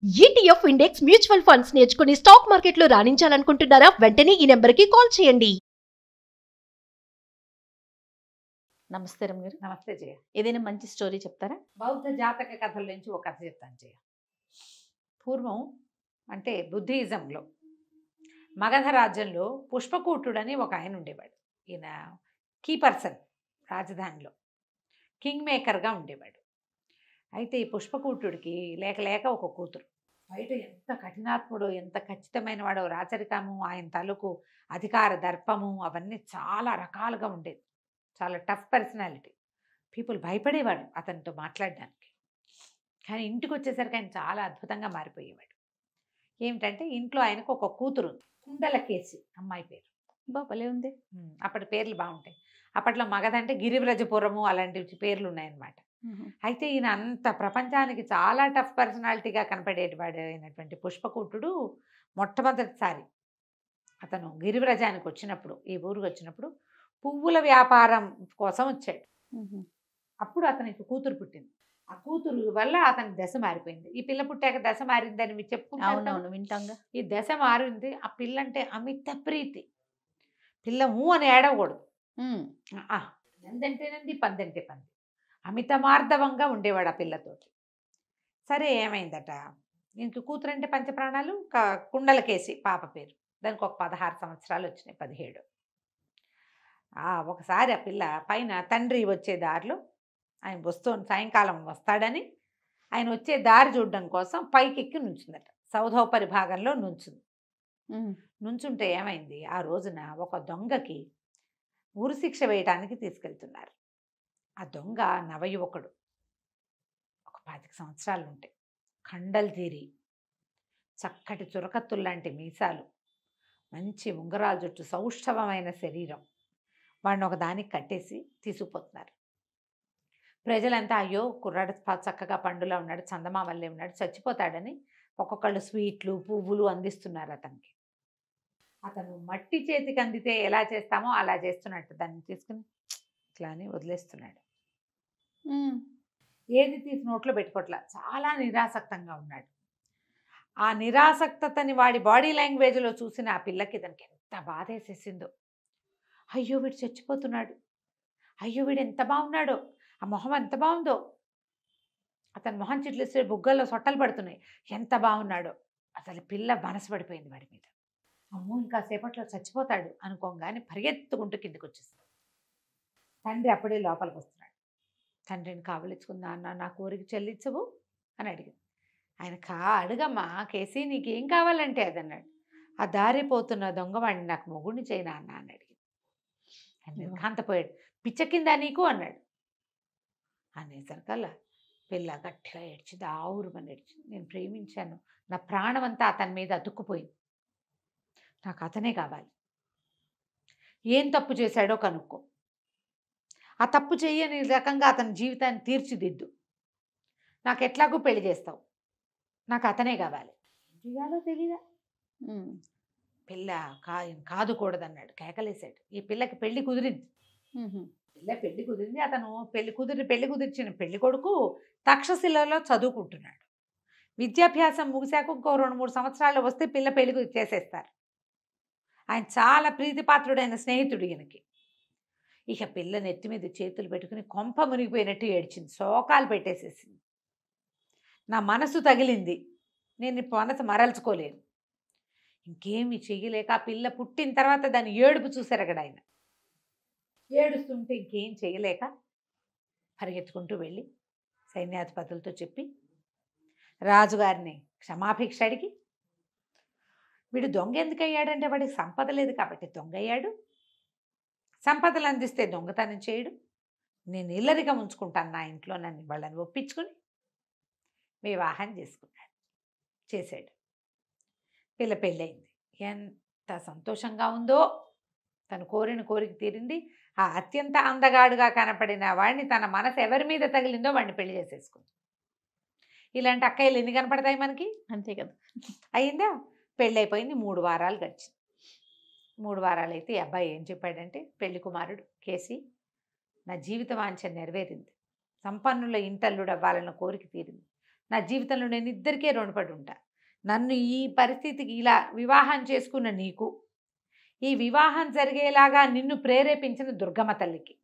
ETF index mutual funds నేర్చుకుని stock మార్కెట్లో రాణించాలనుకుంటున్నారా? వెంటనే ఈ నెంబర్కి కాల్ చేయండి. నమస్తే రమ్గారు. నమస్తే జయ. ఏదైనా మంచి స్టోరీ చెప్తారా? బౌద్ధ జాతక కథల నుంచి ఒక కథ చెప్తాను జయ. పూర్వం అంటే బుద్ధిజంలో మగధ రాజ్యంలో పుష్పకూటుడని ఒక ఆయన ఉండేవాడు. ఈయన కీ పర్సన్, రాజధానిలో కింగ్ మేకర్గా ఉండేవాడు. అయితే ఈ పుష్పకూటుడికి లేక లేక ఒక కూతురు. బయట ఎంత కఠినాత్ముడో, ఎంత ఖచ్చితమైన వాడో, రాచరికము, ఆయన తాలూకు అధికార దర్పము అవన్నీ చాలా రకాలుగా ఉండేది. చాలా టఫ్ పర్సనాలిటీ. పీపుల్ భయపడేవాడు అతనితో మాట్లాడడానికి. కానీ ఇంటికి వచ్చేసరికి ఆయన చాలా అద్భుతంగా మారిపోయేవాడు. ఏమిటంటే ఇంట్లో ఆయనకు ఒక కూతురు, కుండలకేసి అమ్మాయి పేరు. భలే ఉంది. అప్పటి పేర్లు బాగుంటాయి. అప్పట్లో మగధంటే గిరివ్రజపురము అలాంటి పేర్లు ఉన్నాయన్నమాట. అయితే ఈయన అంత ప్రపంచానికి చాలా టఫ్ పర్సనాలిటీగా కనపడేవాడు అయినటువంటి పుష్పకూటుడు మొట్టమొదటిసారి అతను గిరివ్రజానికి వచ్చినప్పుడు, ఈ ఊరికి వచ్చినప్పుడు పువ్వుల వ్యాపారం కోసం వచ్చాడు. అప్పుడు అతనికి కూతురు పుట్టింది. ఆ కూతురు వల్ల అతని దశ మారిపోయింది. ఈ పిల్ల పుట్టాక దశ మారిందని చెప్పుకుంటాను, వింటాంగా. ఈ దశ మారింది. ఆ పిల్ల అంటే అమిత ప్రీతి. పిల్ల అని ఏడవకూడదు. నందంటేనంది, పందంటే పంది. అమిత మార్ధవంగా ఉండేవాడు ఆ పిల్లతోటి. సరే ఏమైందట, ఇంక కూతురు అంటే పంచప్రాణాలు, కుండలకేసి పాప పేరు. దానికి ఒక 16 సంవత్సరాలు వచ్చినాయి, 17. ఒకసారి ఆ పిల్ల పైన తండ్రి వచ్చే దారిలో ఆయన సాయంకాలం వస్తాడని ఆయన వచ్చే దారి చూడడం కోసం పైకెక్కి నుంచుందట. సౌధోపరి భాగంలో నుంచుంది. నుంచుంటే ఏమైంది, ఆ రోజున ఒక దొంగకి ఉరిశిక్ష వేయటానికి తీసుకెళ్తున్నారు. ఆ దొంగ నవయువకుడు, ఒక 25 సంవత్సరాలు ఉంటాయి, కండలు తీరి, చక్కటి చురకత్తుల్లాంటి మీసాలు, మంచి ఉంగరాల జుట్టు, సౌష్ఠవమైన శరీరం. వాడిని ఒక దానికి కట్టేసి తీసుకుపోతున్నారు. ప్రజలంతా అయ్యో కుర్రాడు చక్కగా పండులా ఉన్నాడు, చందమామల్లే ఉన్నాడు, చచ్చిపోతాడని ఒక్కొక్కళ్ళు స్వీట్లు పువ్వులు అందిస్తున్నారు అతనికి. అతను మట్టి చేతికి అందితే ఎలా చేస్తామో అలా చేస్తున్నట్టు దాన్ని తీసుకుని ఇట్లా అని వదిలేస్తున్నాడు. ఏది తీసి నోట్లో పెట్టుకోవట్లా, చాలా నిరాసక్తంగా ఉన్నాడు. ఆ నిరాసక్తతని వాడి బాడీ లాంగ్వేజ్లో చూసిన ఆ పిల్లకి ఇతనికి ఎంత బాధ వేసేసిందో. అయ్యో వీడు చచ్చిపోతున్నాడు, అయ్యో వీడు ఎంత బాగున్నాడో, ఆ మొహం ఎంత బాగుందో, అతని మొహం చిట్లిస్తే బుగ్గల్లో సొట్టలు పడుతున్నాయి, ఎంత బాగున్నాడో. అసలు పిల్ల మనసు పడిపోయింది వాడి మీద. అమ్మో ఇంకా సేపట్లో చచ్చిపోతాడు అనుకోగానే పరిగెత్తుకుంటూ కిందికి వచ్చేస్తాడు. తండ్రి అప్పుడే లోపలికి వస్తున్నాడు. తండ్రిని కావలించుకుందా, అన్న నా కోరిక చెల్లించవు అని అడిగింది. ఆయన అడుగమ్మా కేసీ, నీకేం కావాలంటే అదన్నాడు. ఆ దారిపోతున్న దొంగవాడిని నాకు మొగుడిని చేయనా అన్న అని అడిగింది. ఆయన కాంతపోయాడు. పిచ్చ కింద నీకు అన్నాడు. అనేసరికల్లా పిల్ల గట్టిగా ఏడ్చింది, ఆవురుమని ఏడ్చింది. నేను ప్రేమించాను, నా ప్రాణం అంతా అతని మీద అతుక్కుపోయింది, నాకు అతనే కావాలి. ఏం తప్పు చేశాడో కనుక్కో, ఆ తప్పు చేయని రకంగా అతని జీవితాన్ని తీర్చిదిద్దు, నాకు ఎట్లాగూ పెళ్లి చేస్తావు, నాకు అతనే కావాలి. చేయాలో తెలీదా? పిల్ల కాదుకూడదన్నాడు, కేకలేశాడు. ఈ పిల్లకి పెళ్లి కుదిరింది. పిల్ల పెళ్లి కుదిరింది. అతను పెళ్లి కుదిర్చిన పెళ్లి కొడుకు తక్షశిలలో చదువుకుంటున్నాడు. విద్యాభ్యాసం ముగిశాక ఇంకో 2-3 సంవత్సరాలు వస్తే పిల్ల పెళ్లి చేసేస్తారు. ఆయన చాలా ప్రీతిపాత్రుడైన స్నేహితుడు ఈయనకి. ఇక పిల్ల నెత్తి మీద చేతులు పెట్టుకుని కొంప మునిగిపోయినట్టు ఏడ్చింది, శోకాలు పెట్టేసేసింది. నా మనసు తగిలింది, నేను మనసు మరల్చుకోలేను. ఇంకేమి చెయ్యలేక ఆ పిల్ల పుట్టిన తర్వాత దాన్ని ఏడుపు చూశారు అక్కడ ఆయన. ఏడుస్తుంటే ఇంకేం చేయలేక పరిగెత్తుకుంటూ వెళ్ళి సైన్యాధిపతులతో చెప్పి రాజుగారిని క్షమాభిక్ష అడిగి, వీడు దొంగ ఎందుకు అయ్యాడంటే వాడికి సంపద లేదు కాబట్టి దొంగ అయ్యాడు, సంపదలు అందిస్తే దొంగతనం చేయడు, నేను ఇల్లరిగా ఉంచుకుంటాను నా ఇంట్లో నన్ను వాళ్ళని ఒప్పించుకొని వివాహం చేశాడు. పిల్ల పెళ్ళయింది. ఎంత సంతోషంగా ఉందో, తను కోరిన కోరిక తీరింది. ఆ అత్యంత అందగాడుగా కనపడిన వాడిని తన మనసు ఎవరి మీద తగిలిందో వాడిని పెళ్లి చేసేసుకుంది. ఇలాంటి అక్కయ్యలు ఎన్ని కనపడతాయి మనకి, అంతే కదా. అయిందా, పెళ్ళైపోయింది. 3 వారాలు గడిచింది. 3 వారాలు అయితే ఈ అబ్బాయి ఏం చెప్పాడంటే, పెళ్లి కుమారుడు కేసీ, నా జీవిత వాంఛ నెరవేరింది, సంపన్నుల ఇంటల్లుడు అవ్వాలన్న కోరిక తీరింది, నా జీవితంలో నేను ఇద్దరికే రుణపడి ఉంటా. నన్ను ఈ పరిస్థితికి ఇలా వివాహం చేసుకున్న నీకు, ఈ వివాహం జరిగేలాగా నిన్ను ప్రేరేపించిన దుర్గమ్మ తల్లికి,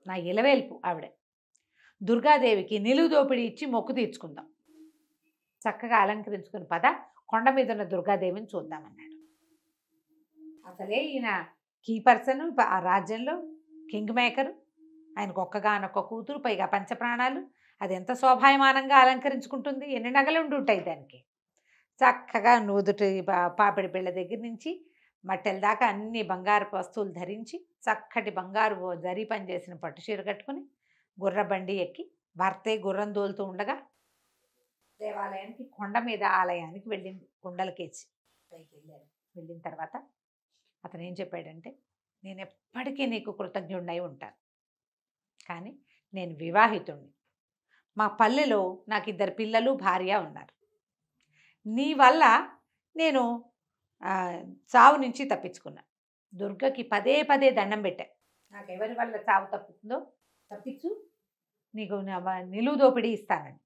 నా ఇలవేల్పు ఆవిడ దుర్గాదేవికి నిలువు దోపిడి ఇచ్చి మొక్కు తీర్చుకుందాం. చక్కగా అలంకరించుకుని పద, కొండ మీద ఉన్న దుర్గాదేవిని చూద్దామన్నాడు. అసలే ఈయన కీ పర్సన్ ఆ రాజ్యంలో, కింగ్ మేకరు, ఆయనకు ఒక్కగానొక్క కూతురు, పైగా పంచప్రాణాలు. అది ఎంత శోభాయమానంగా అలంకరించుకుంటుంది, ఎన్ని నగలు ఉండి ఉంటాయి దానికి. చక్కగా నూదుటి పాపిడి పిల్ల దగ్గర నుంచి మట్టెల దాకా అన్ని బంగారు వస్తువులు ధరించి, చక్కటి బంగారు జరీ పని చేసిన పట్టు చీర కట్టుకుని గుర్రబండి ఎక్కి, భర్తే గుర్రం దోలుతూ ఉండగా దేవాలయానికి, కొండ మీద ఆలయానికి వెళ్ళింది. కుండలకేసి పైకి వెళ్ళారు. వెళ్ళిన తర్వాత అతను ఏం చెప్పాడంటే, నేను ఎప్పటికీ నీకు కృతజ్ఞుడినై ఉంటాను, కానీ నేను వివాహితుణ్ణి. మా పల్లెలో నాకు 2 పిల్లలు, భార్య ఉన్నారు. నీ వల్ల నేను చావు నుంచి తప్పించుకున్నా. దుర్గకి పదే పదే దండం పెట్టా, నాకు ఎవరి వల్ల చావు తప్పుతుందో తప్పించు, నీకు నిలువు దోపిడీ ఇస్తానని.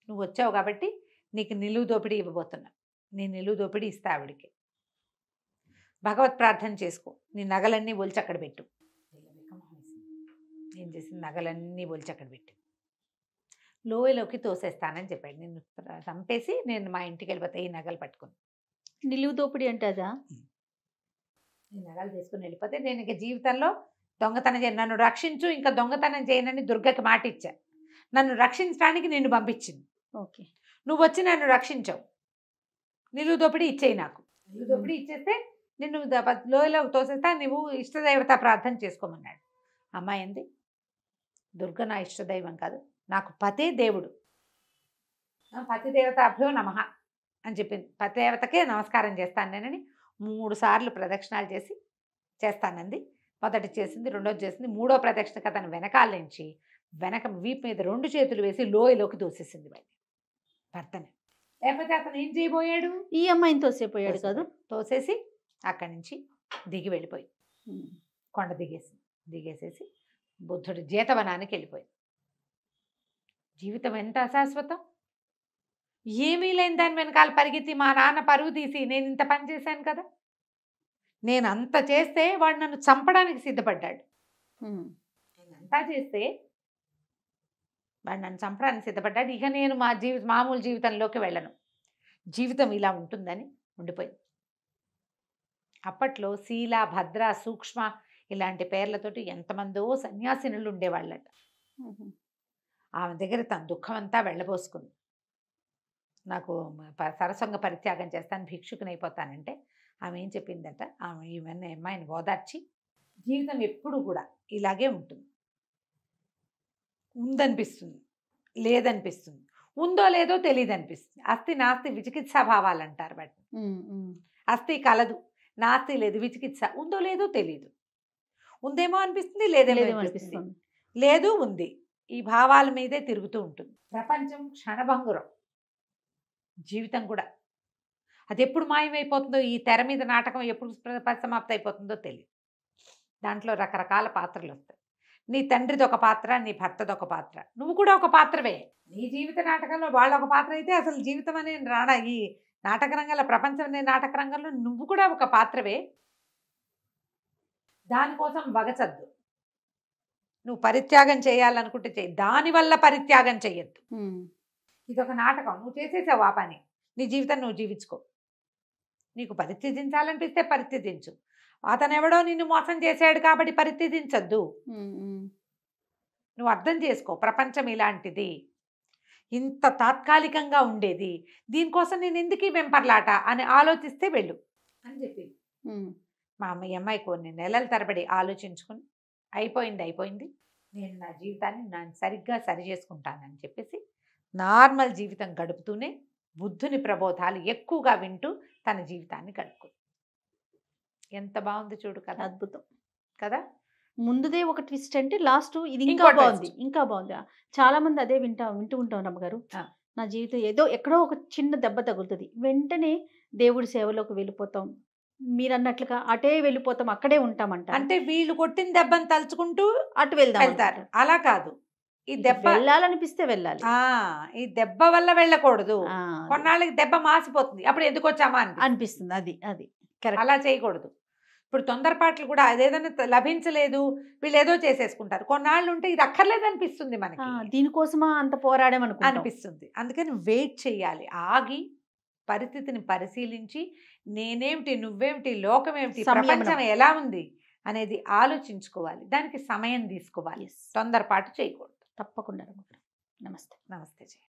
నువ్వు వచ్చావు కాబట్టి నీకు నిలువు దోపిడీ ఇవ్వబోతున్నా. నీ నిలువు దోపిడీ ఇస్తా ఆవిడికి. భగవత్ ప్రార్థన చేసుకో, నీ నగలన్నీ ఒలిచి అక్కడ పెట్టు. ఏం చేసింది, నగలన్నీ ఒలిచి అక్కడ పెట్టు, లోయలోకి తోసేస్తానని చెప్పాడు. నిన్ను చంపేసి నేను మా ఇంటికి వెళ్ళిపోతా ఈ నగలు పట్టుకుని. నిలువు దోపిడీ అంటే అదా? ఈ నగలు తీసుకుని వెళ్ళిపోతే నేను ఇక జీవితంలో దొంగతనం చేయను, నన్ను రక్షించు, ఇంకా దొంగతనం చేయనని దుర్గకి మాట ఇచ్చా. నన్ను రక్షించడానికి నిన్ను పంపించింది. ఓకే, నువ్వు వచ్చి నన్ను రక్షించావు, నిలువు దోపిడీ ఇచ్చేయి నాకు. నిలువు దోపిడీ ఇచ్చేస్తే నిన్ను లోయలోకి తోసేస్తా, నువ్వు ఇష్టదేవత ప్రార్థన చేసుకోమన్నాడు. అమ్మాయి ఏంది, దుర్గ నా ఇష్టదైవం కాదు, నాకు పతే దేవుడు, పతిదేవతాభ్యో నమః అని చెప్పింది. పతిదేవతకే నమస్కారం చేస్తాను నేనని 3 సార్లు ప్రదక్షిణాలు చేస్తానంది. మొదటి చేసింది, రెండోది చేసింది, 3వ ప్రదక్షిణకు అతను వెనకాల నుంచి వెనక వీపు మీద 2 చేతులు వేసి లోయలోకి దూసేసింది భర్తని. లేకపోతే అతను ఏం చేయబోయాడు, ఈ అమ్మాయిని తోసేపోయాడు కాదు, తోసేసి అక్కడి నుంచి దిగి వెళ్ళిపోయి కొండ దిగేసేసి బుద్ధుడి జీతవనానికి వెళ్ళిపోయి. జీవితం ఎంత అశాశ్వతం, ఏమీ లేని దాని వెనకాల పరిగెత్తి మా నాన్న పరువు తీసి నేను ఇంత పని చేశాను కదా, నేను అంత చేస్తే వాడు నన్ను చంపడానికి సిద్ధపడ్డాడు. నేను అంతా చేస్తే వాడు నన్ను చంపడానికి సిద్ధపడ్డాడు. ఇక నేను మామూలు జీవితంలోకి వెళ్ళను, జీవితం ఇలా ఉంటుందని ఉండిపోయింది. అప్పట్లో శీల, భద్ర, సూక్ష్మ ఇలాంటి పేర్లతోటి ఎంతమందో సన్యాసినులు ఉండేవాళ్ళట. ఆమె దగ్గర తన దుఃఖం అంతా వెళ్ళబోసుకుంది. నాకు సరసంగ పరిత్యాగం చేస్తాను, భిక్షుకునైపోతానంటే ఆమె ఏం చెప్పిందట, ఆమె ఈమెన్న అమ్మాయిని ఓదార్చి, జీవితం ఎప్పుడు కూడా ఇలాగే ఉంటుంది, ఉందనిపిస్తుంది, లేదనిపిస్తుంది, ఉందో లేదో తెలియదు అనిపిస్తుంది. అస్థి నాస్తి విచికిత్సా భావాలు అంటారు వాటిని. అస్థి కలదు, నాస్తి లేదు, విచికిత్స, ఉందో లేదో తెలియదు, ఉందేమో అనిపిస్తుంది, లేదేమో అనిపిస్తుంది, లేదు ఉంది, ఈ భావాల మీదే తిరుగుతూ ఉంటుంది. ప్రపంచం క్షణభంగురం, జీవితం కూడా అది ఎప్పుడు మాయమైపోతుందో, ఈ తెర మీద నాటకం ఎప్పుడు పరిసమాప్తి అయిపోతుందో తెలియదు. దాంట్లో రకరకాల పాత్రలు వస్తాయి. నీ తండ్రిది ఒక పాత్ర, నీ భర్తది ఒక పాత్ర, నువ్వు కూడా ఒక పాత్రవే. నీ జీవిత నాటకంలో వాళ్ళు ఒక పాత్ర అయితే అసలు జీవితం అనే ఈ నాటక రంగంలో, ప్రపంచం అనే నాటక రంగంలో నువ్వు కూడా ఒక పాత్రవే. దానికోసం వగచద్దు, నువ్వు పరిత్యాగం చేయాలనుకుంటే చెయ్యి, దానివల్ల పరిత్యాగం చెయ్యొద్దు. ఇదొక నాటకం, నువ్వు చేసేసావు ఆ పని, నీ జీవితం నువ్వు జీవించుకో. నీకు పరిత్యజించాలనిపిస్తే పరిత్యజించు, అతను ఎవడో నిన్ను మోసం చేశాడు కాబట్టి పరిత్యజించద్దు. నువ్వు అర్థం చేసుకో, ప్రపంచం ఇలాంటిది, ఇంత తాత్కాలికంగా ఉండేది, దీనికోసం నేను ఎందుకు వెంపర్లాట అని ఆలోచిస్తే వెళ్ళు అని చెప్పింది. మా అమ్మాయి కొన్ని నెలల తరబడి ఆలోచించుకుని అయిపోయింది, నేను నా జీవితాన్ని సరిగ్గా సరి చేసుకుంటానని చెప్పేసి నార్మల్ జీవితం గడుపుతూనే బుద్ధుని ప్రబోధాలు ఎక్కువగా వింటూ తన జీవితాన్ని గడుపుకుంది. ఎంత బాగుంది చూడు కదా, అద్భుతం కదా. ముందుదే ఒక ట్విస్ట్ అంటే లాస్ట్ ఇది ఇంకా ఇంకో బాగుంది, ఇంకా బాగుంది. చాలా మంది అదే వింటూ ఉంటాం రమ్మగారు. నా జీవితం ఏదో ఎక్కడో ఒక చిన్న దెబ్బ తగులుతుంది, వెంటనే దేవుడి సేవలోకి వెళ్ళిపోతాం, మీరు అన్నట్లుగా అటే వెళ్ళిపోతాం, అక్కడే ఉంటామంట. అంటే వీళ్ళు కొట్టిన దెబ్బను తలుచుకుంటూ అటు వెళ్తారు. అలా కాదు, ఈ దెబ్బ వెళ్ళాలనిపిస్తే వెళ్ళాలి. ఈ దెబ్బ వల్ల వెళ్ళకూడదు. అది కొన్నాళ్ళకి దెబ్బ మాసిపోతుంది, అప్పుడు ఎందుకు వచ్చామా అనిపిస్తుంది. అది అది కరెక్ట్. అలా చేయకూడదు. ఇప్పుడు తొందరపాట్లు కూడా అదేదైనా లభించలేదు, వీళ్ళు ఏదో చేసేసుకుంటారు. కొన్నాళ్ళు ఉంటే ఇది అక్కర్లేదు అనిపిస్తుంది మనకి, దీనికోసమా అంత పోరాడమనుకుంటాం. అనిపిస్తుంది. అందుకని వెయిట్ చేయాలి, ఆగి పరిస్థితిని పరిశీలించి నేనేమిటి, నువ్వేమిటి, లోకం ఏమిటి, సంయమనం. ప్రపంచం ఎలా ఉంది అనేది ఆలోచించుకోవాలి. దానికి సమయం తీసుకోవాలి, Yes. తొందరపాటు చేయకూడదు. తప్పకుండా రమ్మగారు. నమస్తే. నమస్తే జయ.